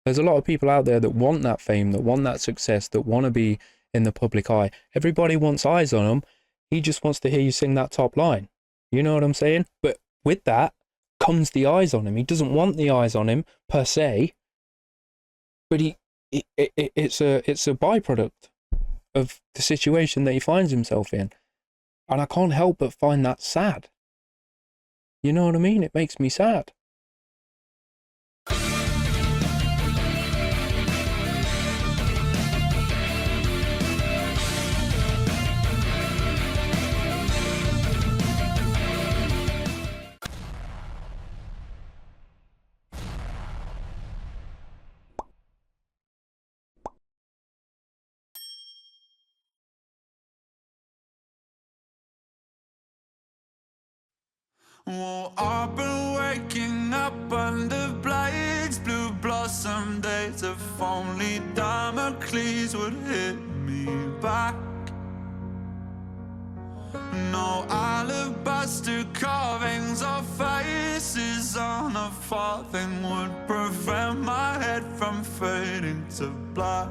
There's a lot of people out there that want that fame, that want that success, that want to be in the public eye. Everybody wants eyes on him. He just wants to hear you sing that top line. You know what I'm saying? But with that comes the eyes on him. He doesn't want the eyes on him per se, but it's a byproduct of the situation that he finds himself in. And I can't help but find that sad. You know what I mean? It makes me sad. Well, I've been waking up under blades, blue blossom days. If only Damocles would hit me back. No alabaster carvings or faces on a farthing would prevent my head from fading to black.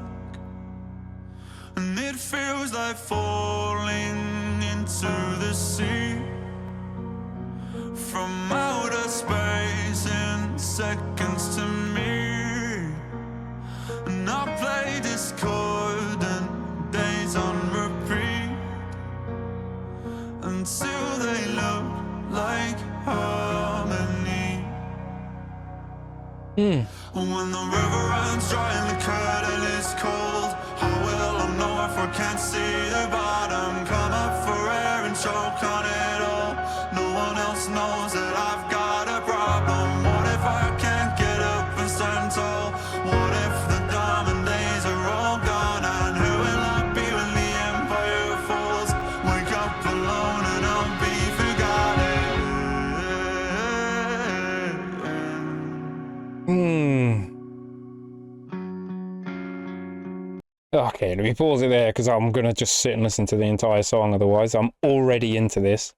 And it feels like falling into the sea from outer space in seconds to me. And I play discordant days on repeat until they look like harmony. When the river runs dry and the curtain is cold, how will I know if I can't see the bottom? Come up for air and choke on it all. No one else knows that I've got a problem. What if I can't get up and stand tall? What if the diamond days are all gone? And who will I be when the empire falls? Wake up alone and I'll be forgotten. Okay, let me pause it there because I'm going to just sit and listen to the entire song. Otherwise, I'm already into this.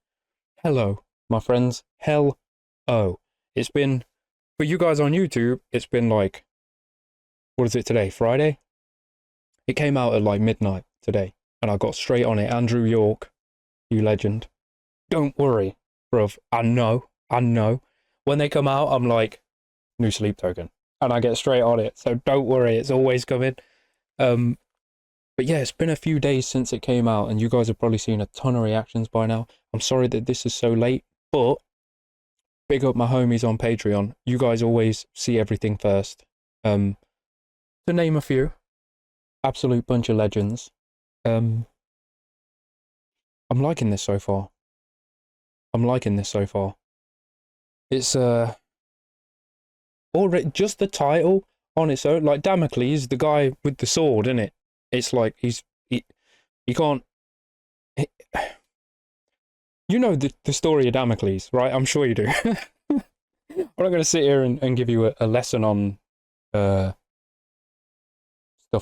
Hello, my friends. Hello. It's been, for you guys on YouTube, it's been like, what is it today? Friday? It came out at like midnight today, and I got straight on it. Andrew York, you legend. Don't worry, bruv. I know. When they come out, I'm like, new sleep token. And I get straight on it. So don't worry, it's always coming. But yeah, it's been a few days since it came out, and you guys have probably seen a ton of reactions by now. I'm sorry that this is so late, but big up my homies on Patreon. You guys always see everything first. To name a few, absolute bunch of legends. I'm liking this so far. It's already just the title on its own, like Damocles, the guy with the sword, isn't it? It's like he can't. You know the story of Damocles, right? I'm sure you do. I'm not going to sit here and give you a lesson on stuff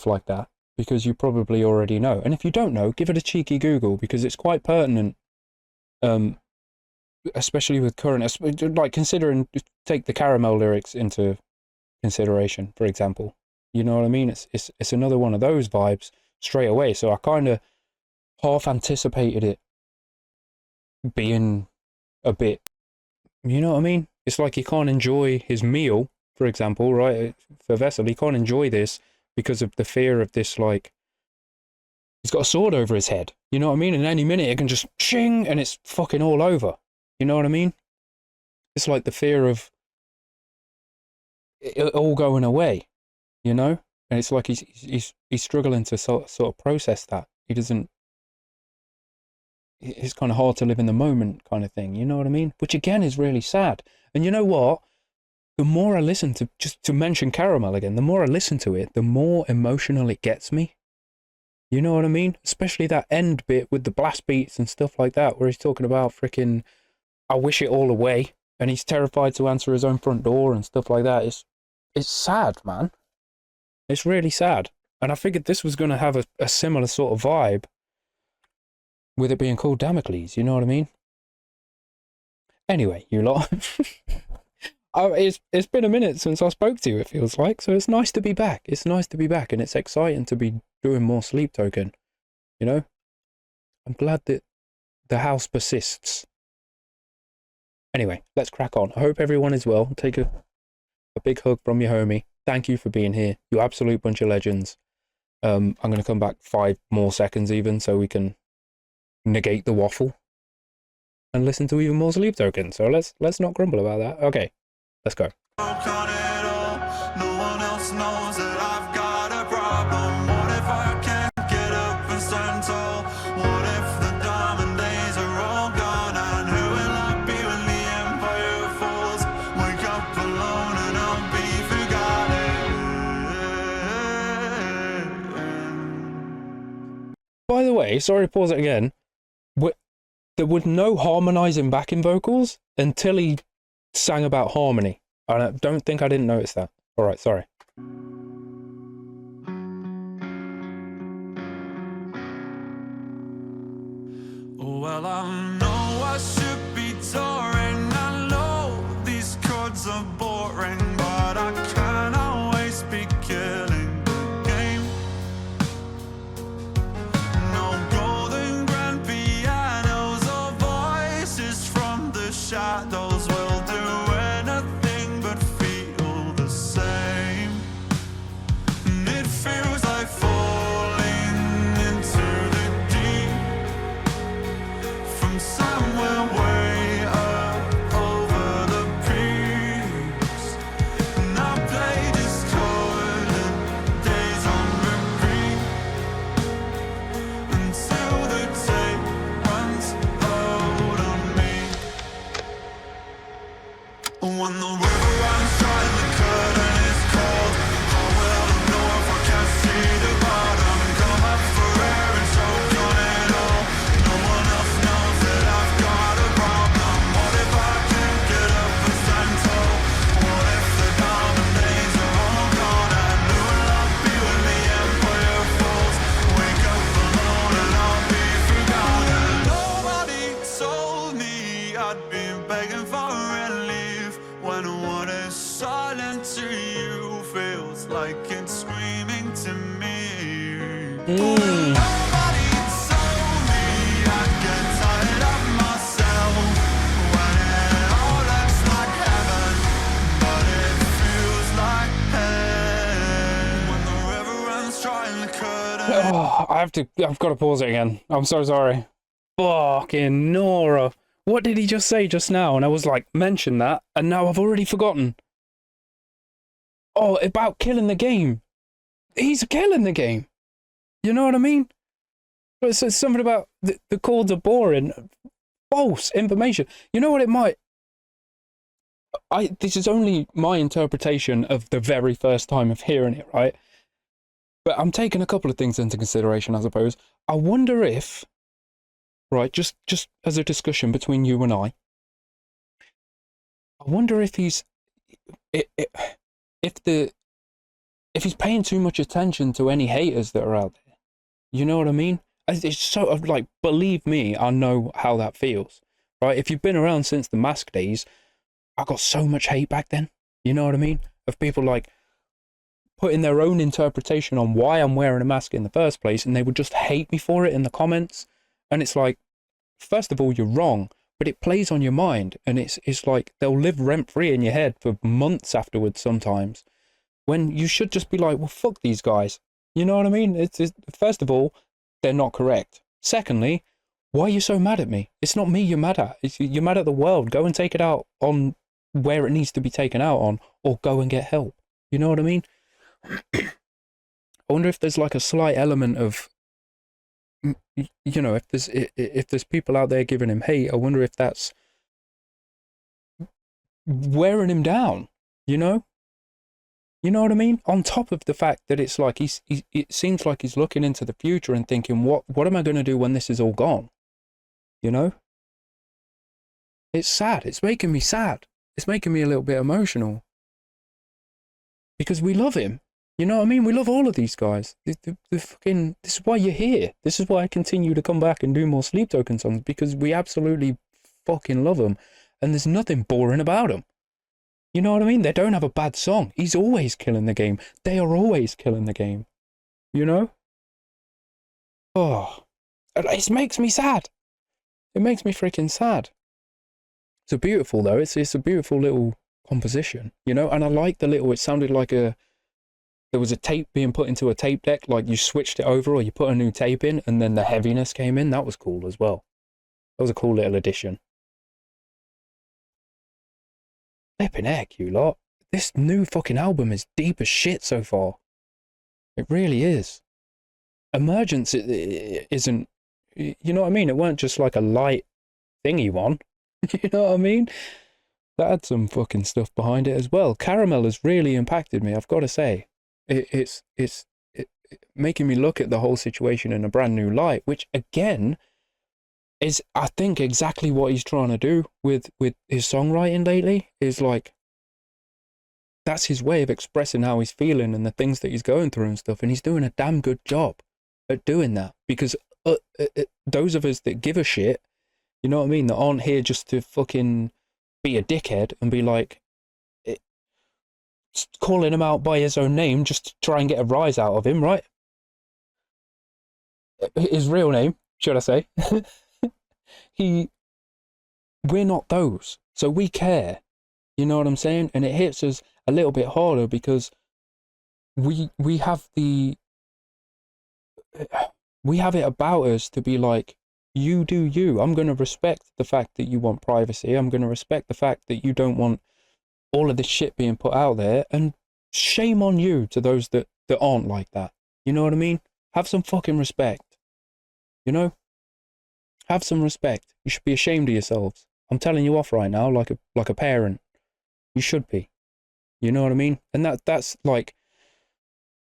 like that, because you probably already know. And if you don't know, give it a cheeky Google, because it's quite pertinent, especially with current, like considering, take the Caramel lyrics into consideration, for example. You know what I mean? It's another one of those vibes straight away. So I kind of half anticipated it being a bit, you know what I mean? It's like he can't enjoy his meal, for example, right? For Vessel, he can't enjoy this because of the fear of this, like, he's got a sword over his head. You know what I mean? And any minute it can just shing and it's fucking all over. You know what I mean? It's like the fear of it all going away. You know, and it's like he's struggling to sort of process that. He doesn't. It's kind of hard to live in the moment, kind of thing. You know what I mean? Which again is really sad. And you know what? The more I listen to, just to mention Caramel again, the more I listen to it, the more emotional it gets me. You know what I mean? Especially that end bit with the blast beats and stuff like that, where he's talking about freaking, I wish it all away, and he's terrified to answer his own front door and stuff like that. It's sad, man. It's really sad. And I figured this was going to have a similar sort of vibe with it being called Damocles, you know what I mean? Anyway, you lot, It's been a minute since I spoke to you, it feels like, so it's nice to be back. It's nice to be back, and it's exciting to be doing more Sleep Token, you know? I'm glad that the house persists. Anyway, let's crack on. I hope everyone is well. Take a big hug from your homie. Thank you for being here. You absolute bunch of legends. I'm going to come back 5 more seconds even, so we can negate the waffle and listen to even more Sleep Token. So let's not grumble about that. Okay, let's go. No one else knows that I've got a problem. What if I can't get up and stand tall? What if the diamond days are all gone? And who will I be when the empire falls? Wake up alone and I'll be forgotten. By the way, sorry to pause it again. There was no harmonizing backing vocals until he sang about harmony. I don't think I didn't notice that. All right, sorry. Well, I know I should be touring. I know these chords are boring, but I can't always be killing the game. No golden grand pianos or voices from the shadows will do anything but feel the same. And it feels like falling into the deep from somewhere way up over the peaks. And I play discordant days on repeat until the tape runs out on me. When the river runs dry and the curtain is cold, how will I know if I can't see the bottom? Come up for air and choke on it all. No one else knows that I've got a problem. What if I can't get up and stand tall? What if the diamond days are all gone? And who will I be when the empire falls? Wake up alone and I'll be forgotten. Nobody told me I'd be begging for relief when what is silent to you feels like it's screaming to me. Nobody told me I'd get tired of myself when it all looks like heaven, but it feels like hell. When the river runs dry and the curtain. Oh, I've got to pause it again. I'm so sorry. Fucking Nora. What did he just say just now? And I was like, mention that, and now I've already forgotten. Oh, about killing the game. He's killing the game. You know what I mean? It says something about the chords are boring. False information. You know what it might... This is only my interpretation of the very first time of hearing it, right? But I'm taking a couple of things into consideration, I suppose. I wonder if... Right, just as a discussion between you and I wonder if he's if he's paying too much attention to any haters that are out there. You know what I mean? It's sort of like, believe me, I know how that feels. Right? If you've been around since the mask days, I got so much hate back then. You know what I mean? Of people like putting their own interpretation on why I'm wearing a mask in the first place, and they would just hate me for it in the comments. And it's like, first of all, you're wrong, but it plays on your mind, and it's like they'll live rent-free in your head for months afterwards sometimes, when you should just be like, well, fuck these guys. You know what I mean? It's first of all, they're not correct. Secondly, why are you so mad at me? It's not me you're mad at. You're mad at the world. Go and take it out on where it needs to be taken out on, or go and get help. You know what I mean? I wonder if there's like a slight element of, you know, if there's people out there giving him hate, I wonder if that's wearing him down, you know? You know what I mean? On top of the fact that it's like it seems like he's looking into the future and thinking, what am I going to do when this is all gone? You know? It's sad. It's making me sad. It's making me a little bit emotional. Because we love him. You know what I mean? We love all of these guys. The fucking, this is why you're here. This is why I continue to come back and do more Sleep Token songs, because we absolutely fucking love them. And there's nothing boring about them. You know what I mean? They don't have a bad song. He's always killing the game. They are always killing the game. You know? Oh, it makes me sad. It makes me freaking sad. It's a beautiful though. It's a beautiful little composition, you know. And I like the little. It sounded like there was a tape being put into a tape deck. Like you switched it over, or you put a new tape in, and then the heaviness came in. That was cool as well. That was a cool little addition. Flipping heck, you lot. This new fucking album is deep as shit so far. It really is. Emergence it isn't, you know what I mean? It weren't just like a light thingy one. You know what I mean? That had some fucking stuff behind it as well. Caramel has really impacted me, I've got to say. It's making me look at the whole situation in a brand new light, which again is, I think, exactly what he's trying to do with his songwriting lately. Is like, that's his way of expressing how he's feeling and the things that he's going through and stuff, and he's doing a damn good job at doing that, because those of us that give a shit, you know what I mean, that aren't here just to fucking be a dickhead and be like calling him out by his own name just to try and get a rise out of him, right? His real name, should I say. We're not those, so we care, you know what I'm saying? And it hits us a little bit harder because we have it about us to be like, you do you. I'm going to respect the fact that you want privacy. I'm going to respect the fact that you don't want all of this shit being put out there, and shame on you to those that aren't like that. You know what I mean? Have some fucking respect. You know? Have some respect. You should be ashamed of yourselves. I'm telling you off right now, like a parent. You should be. You know what I mean? And that's like,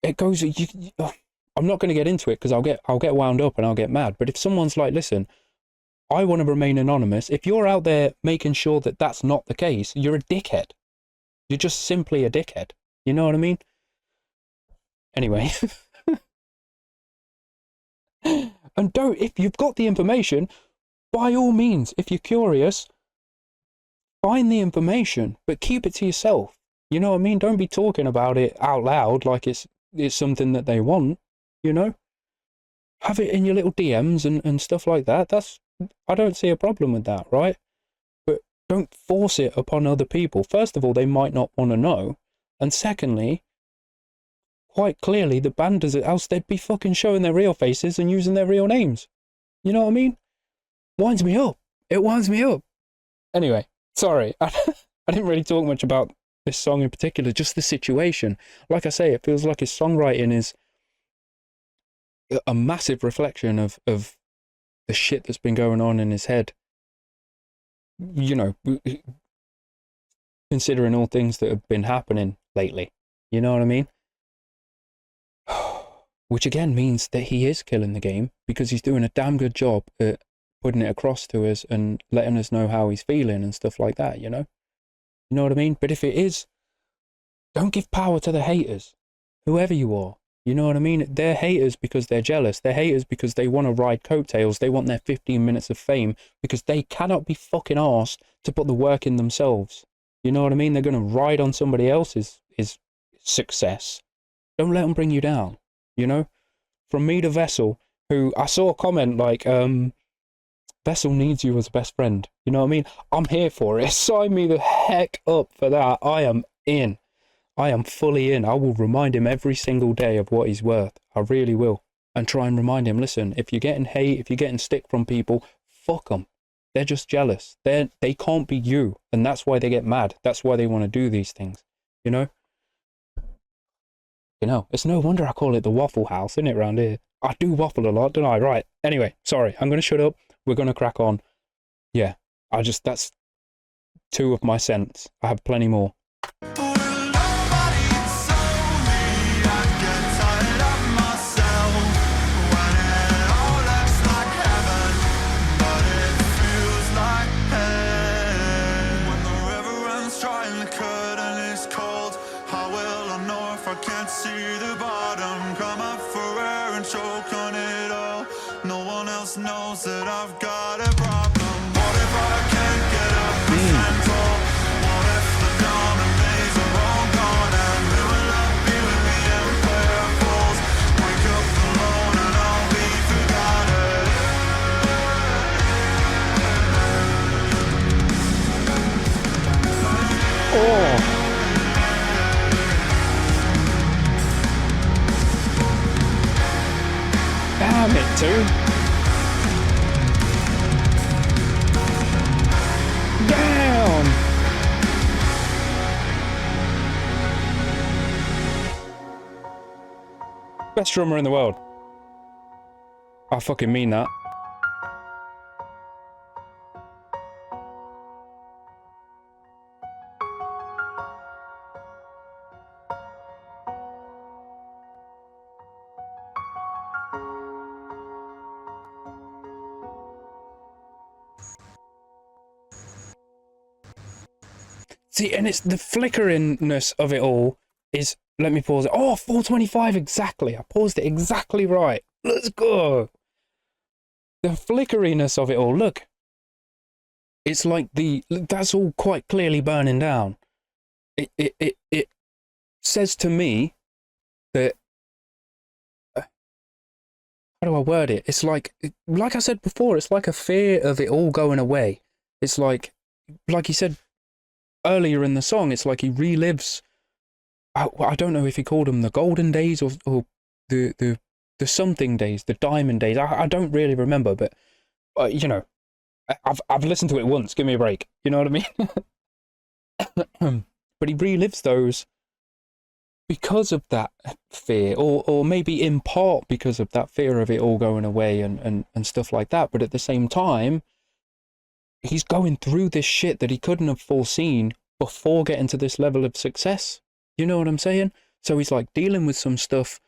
it goes. I'm not going to get into it because I'll get wound up and I'll get mad. But if someone's like, listen, I want to remain anonymous. If you're out there making sure that that's not the case, you're a dickhead. You're just simply a dickhead. You know what I mean? Anyway. And if you've got the information, by all means, if you're curious, find the information, but keep it to yourself. You know what I mean? Don't be talking about it out loud like it's something that they want, you know? Have it in your little DMs and stuff like that. I don't see a problem with that, right? But don't force it upon other people. First of all, they might not want to know. And secondly, quite clearly, the band does it, else they'd be fucking showing their real faces and using their real names. You know what I mean? Winds me up. It winds me up. Anyway, sorry. I didn't really talk much about this song in particular, just the situation. Like I say, it feels like his songwriting is a massive reflection of the shit that's been going on in his head. You know, considering all things that have been happening lately. You know what I mean? Which again means that he is killing the game, because he's doing a damn good job at putting it across to us and letting us know how he's feeling and stuff like that, you know? You know what I mean? But if it is, don't give power to the haters, whoever you are. You know what I mean? They're haters because they're jealous. They're haters because they want to ride coattails. They want their 15 minutes of fame because they cannot be fucking arsed to put the work in themselves. You know what I mean? They're going to ride on somebody else's success. Don't let them bring you down, you know? From me to Vessel, who I saw a comment like, Vessel needs you as a best friend. You know what I mean? I'm here for it. Sign me the heck up for that. I am in. I am fully in. I will remind him every single day of what he's worth. I really will. And try and remind him, listen, if you're getting hate, if you're getting stick from people, fuck them. They're just jealous. They can't be you. And that's why they get mad. That's why they want to do these things. You know? You know, it's no wonder I call it the Waffle House, isn't it, around here? I do waffle a lot, don't I? Right. Anyway, sorry. I'm going to shut up. We're going to crack on. Yeah. That's 2 of my cents. I have plenty more. Can't see the bottom, come up for air and choke on it all. No one else knows that I've got a problem. What if I can't get up and stand tall? What if the 2. Down! Best drummer in the world. I fucking mean that. See, and it's the flickeringness of it all is, let me pause it. Oh, 425 exactly. I paused it exactly right. Let's go. The flickeriness of it all, look. It's like that's all quite clearly burning down. It says to me that, how do I word it? It's like I said before, it's like a fear of it all going away. It's like he said earlier in the song, it's like he relives, I don't know if he called them the golden days or the something days, the diamond days. I don't really remember, but you know, I've listened to it once. Give me a break. You know what I mean? But he relives those because of that fear, or maybe in part because of that fear of it all going away and stuff like that. But at the same time, he's going through this shit that he couldn't have foreseen before getting to this level of success. You know what I'm saying? So he's like dealing with some stuff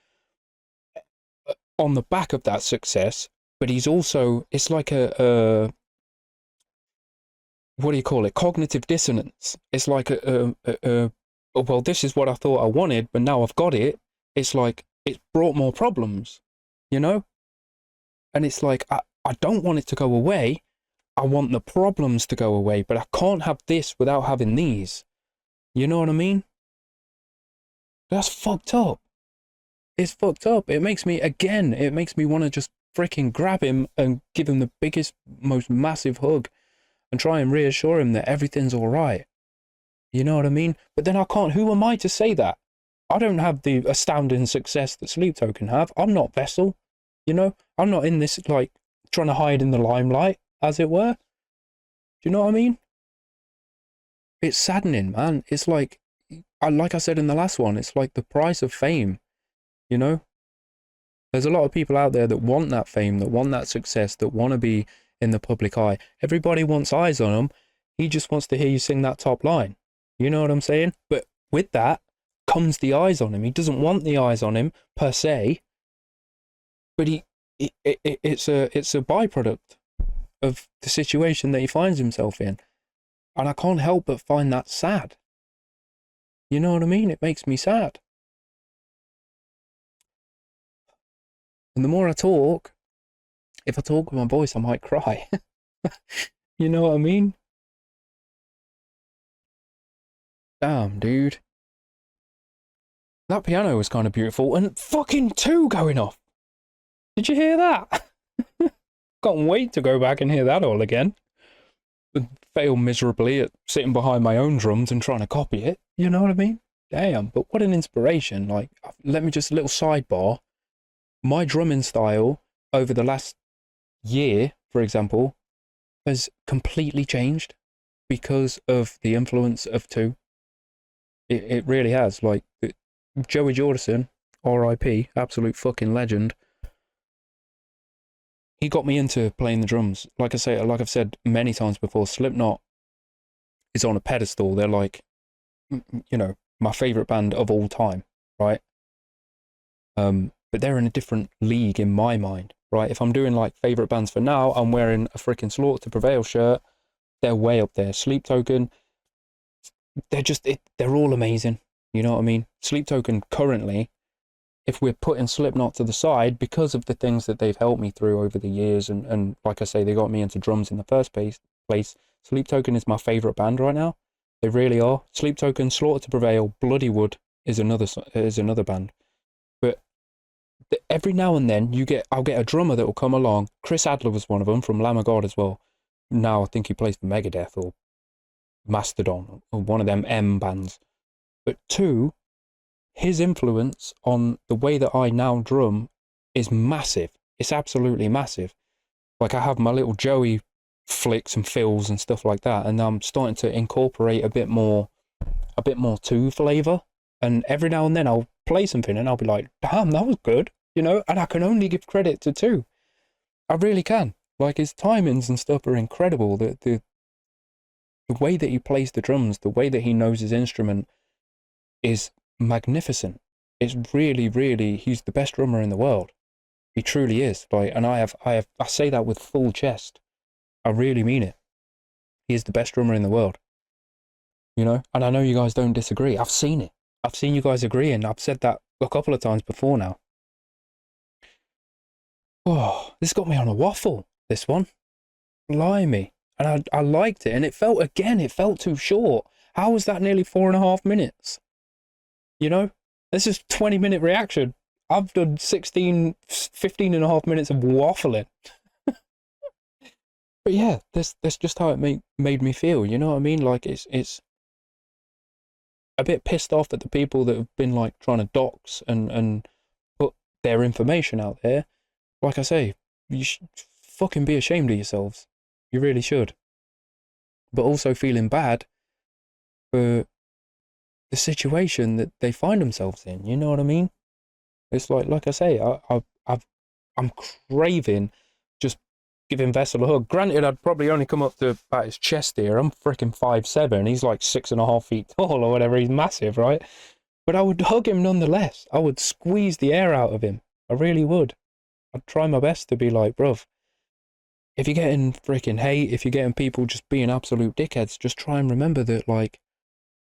on the back of that success, but he's also, it's like a what do you call it? Cognitive dissonance. It's like well, this is what I thought I wanted, but now I've got it. It's like, it's brought more problems, you know? And it's like, I don't want it to go away. I want the problems to go away, but I can't have this without having these. You know what I mean? That's fucked up. It's fucked up. It makes me want to just freaking grab him and give him the biggest, most massive hug and try and reassure him that everything's all right. You know what I mean? But then I can't. Who am I to say that? I don't have the astounding success that Sleep Token have. I'm not Vessel. You know? I'm not in this, like, trying to hide in the limelight, as it were. Do you know what I mean? It's saddening, man. It's like I said in the last one, it's like the price of fame, you know? There's a lot of people out there that want that fame, that want that success, that want to be in the public eye. Everybody wants eyes on them. He just wants to hear you sing that top line. You know what I'm saying? But with that comes the eyes on him. He doesn't want the eyes on him, per se, but it's a byproduct of the situation that he finds himself in. And I can't help but find that sad. You know what I mean? It makes me sad. And the more I talk, if I talk with my voice, I might cry. You know what I mean? Damn, dude. That piano was kind of beautiful. And fucking 2 going off. Did you hear that? Can't wait to go back and hear that all again. Fail miserably at sitting behind my own drums and trying to copy it. You know what I mean? Damn, but what an inspiration. Like, let me just, a little sidebar. My drumming style over the last year, for example, has completely changed because of the influence of 2. It really has. Like, Joey Jordison, R.I.P., absolute fucking legend. He got me into playing the drums. Like I've said many times before, Slipknot is on a pedestal. They're like, you know, my favorite band of all time, right? But they're in a different league in my mind, right? If I'm doing like favorite bands for now, I'm wearing a freaking Slaughter to Prevail shirt. They're way up there. Sleep Token, they're all amazing. You know what I mean? Sleep Token currently, if we're putting Slipknot to the side because of the things that they've helped me through over the years, and like I say, they got me into drums in the first place, Sleep Token is my favorite band right now. They really are. Sleep Token, Slaughter to Prevail, Bloodywood is another band. But every now and then I'll get a drummer that will come along. Chris Adler was one of them, from Lamb of God as well. Now I think he plays for Megadeth or Mastodon or one of them M bands. But 2, his influence on the way that I now drum is massive. it's absolutely massive. Like I have my little Joey flicks and fills and stuff like that, and I'm starting to incorporate a bit more two flavor. And every now and then I'll play something and I'll be like, damn, that was good, you know. And I can only give credit to two. I really can. Like his timings and stuff are incredible. The way that he plays the drums, the way that he knows his instrument is magnificent. It's really, really, he's the best drummer in the world. He truly is. Like, and I say that with full chest. I really mean it. He is the best drummer in the world. You know, and I know you guys don't disagree. I've seen it. I've seen you guys agree, and I've said that a couple of times before now. Oh, this got me on a waffle, this one. Blimey. And I liked it, and it felt too short. How was that nearly 4.5 minutes? You know, this is 20-minute reaction. I've done 15.5 minutes of waffling. But yeah, that's just how it made me feel. You know what I mean? Like it's a bit pissed off at the people that have been like trying to dox and put their information out there. Like I say, you should fucking be ashamed of yourselves. You really should. But also feeling bad for the situation that they find themselves in. You know what I mean? It's like I say, I'm craving just giving Vessel a hug. Granted, I'd probably only come up to about his chest here. I'm freaking 5'7". He's like 6.5 feet tall or whatever. He's massive, right? But I would hug him nonetheless. I would squeeze the air out of him. I really would. I'd try my best to be like, bruv, if you're getting freaking hate, if you're getting people just being absolute dickheads, just try and remember that, like,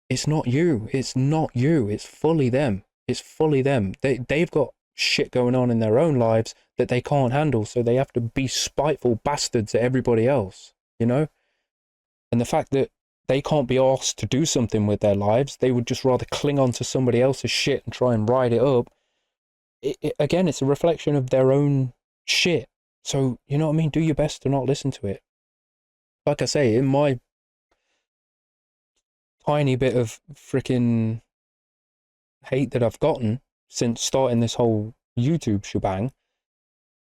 it's not you. It's not you. It's fully them. It's fully them. They've got shit going on in their own lives that they can't handle, so they have to be spiteful bastards at everybody else, you know? And the fact that they can't be asked to do something with their lives, they would just rather cling on to somebody else's shit and try and ride it up. Again, it's a reflection of their own shit. So, you know what I mean? Do your best to not listen to it. Like I say, in my tiny bit of freaking hate that I've gotten since starting this whole YouTube shebang,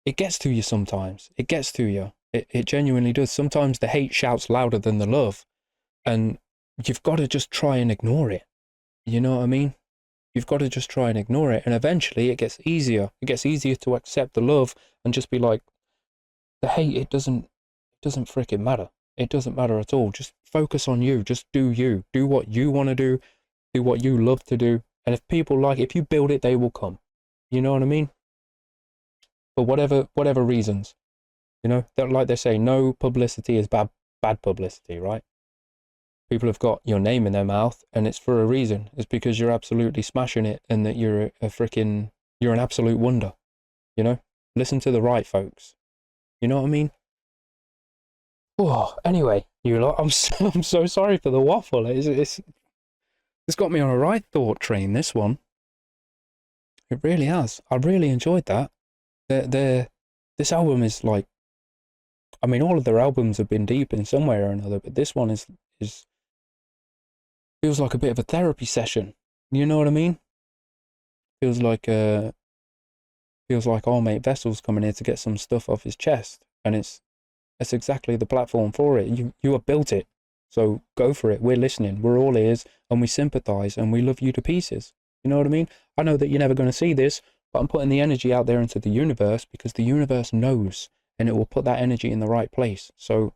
it gets to you sometimes. It gets to you. It genuinely does. Sometimes the hate shouts louder than the love, and you've got to just try and ignore it. You know what I mean? You've got to just try and ignore it, and eventually it gets easier. It gets easier to accept the love and just be like, the hate, it doesn't freaking matter. It doesn't matter at all. Just focus on you. Just do you. Do what you want to do what you love to do. And if people like it, if you build it, they will come. You know what I mean? For whatever reasons. You know, like they say, no publicity is bad publicity, right? People have got your name in their mouth, and it's for a reason. It's because you're absolutely smashing it, and that you're you're an absolute wonder. You know? Listen to the right folks. You know what I mean? Oh, anyway, you lot, I'm so sorry for the waffle. It's got me on a right thought train, this one. It really has. I really enjoyed that. This album is like, I mean, all of their albums have been deep in some way or another, but this one is feels like a bit of a therapy session. You know what I mean? Feels like our mate Vessel's coming here to get some stuff off his chest, and it's exactly the platform for it. You have built it, so go for it. We're listening. We're all ears, and we sympathise, and we love you to pieces. You know what I mean? I know that you're never going to see this, but I'm putting the energy out there into the universe because the universe knows, and it will put that energy in the right place. So,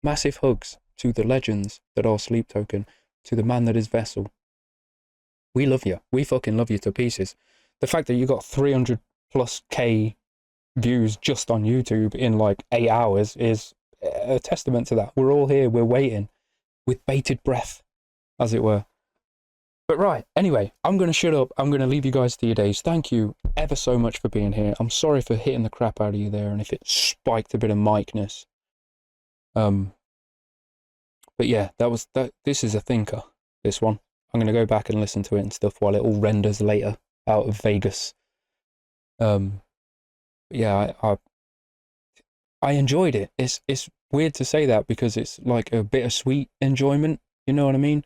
massive hugs to the legends that are Sleep Token, to the man that is Vessel. We love you. We fucking love you to pieces. The fact that you got 300 plus K views just on YouTube in like 8 hours is a testament to that. We're all here. We're waiting with bated breath, as it were. But right, anyway, I'm going to shut up. I'm going to leave you guys to your days. Thank you ever so much for being here. I'm sorry for hitting the crap out of you there, and if it spiked a bit of micness. But yeah, this is a thinker, this one. I'm going to go back and listen to it and stuff while it all renders later out of Vegas. Yeah, I enjoyed it. It's weird to say that because it's like a bittersweet enjoyment. You know what I mean?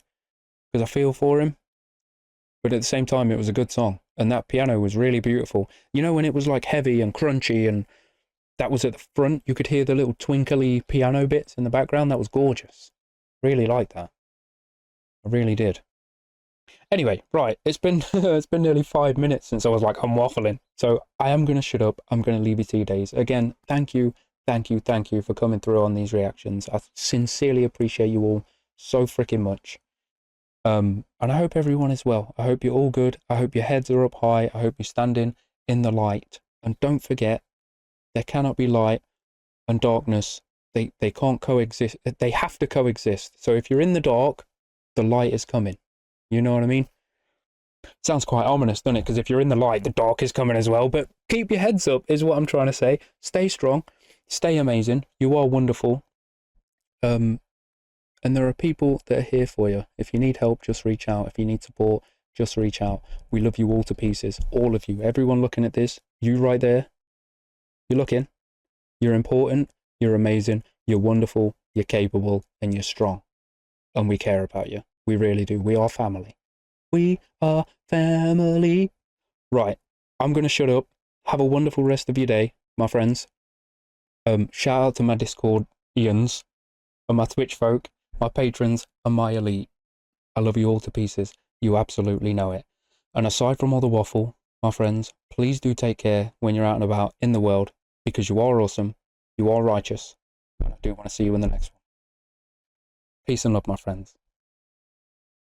Because I feel for him. but at the same time, it was a good song. And that piano was really beautiful. You know, when it was like heavy and crunchy and that was at the front, you could hear the little twinkly piano bits in the background. That was gorgeous. Really liked that. I really did. Anyway, right, it's been it's been nearly 5 minutes since I was like, I'm waffling. So I am going to shut up. I'm going to leave you to your days. Again, thank you for coming through on these reactions. I sincerely appreciate you all so freaking much. And I hope everyone is well. I hope you're all good. I hope your heads are up high. I hope you're standing in the light. And don't forget, there cannot be light and darkness. They can't coexist. They have to coexist. So if you're in the dark, the light is coming. You know what I mean? Sounds quite ominous, doesn't it? Because if you're in the light, the dark is coming as well. But keep your heads up is what I'm trying to say. Stay strong. Stay amazing. You are wonderful. And there are people that are here for you. If you need help, just reach out. If you need support, just reach out. We love you all to pieces. All of you. Everyone looking at this. You right there. You're looking. You're important. You're amazing. You're wonderful. You're capable. And you're strong. And we care about you. We really do. We are family. We are family. Right. I'm going to shut up. Have a wonderful rest of your day, my friends. Shout out to my Discord Ians and my Twitch folk, my patrons and my elite. I love you all to pieces. You absolutely know it. And aside from all the waffle, my friends, please do take care when you're out and about in the world, because you are awesome, you are righteous, and I do want to see you in the next one. Peace and love, my friends.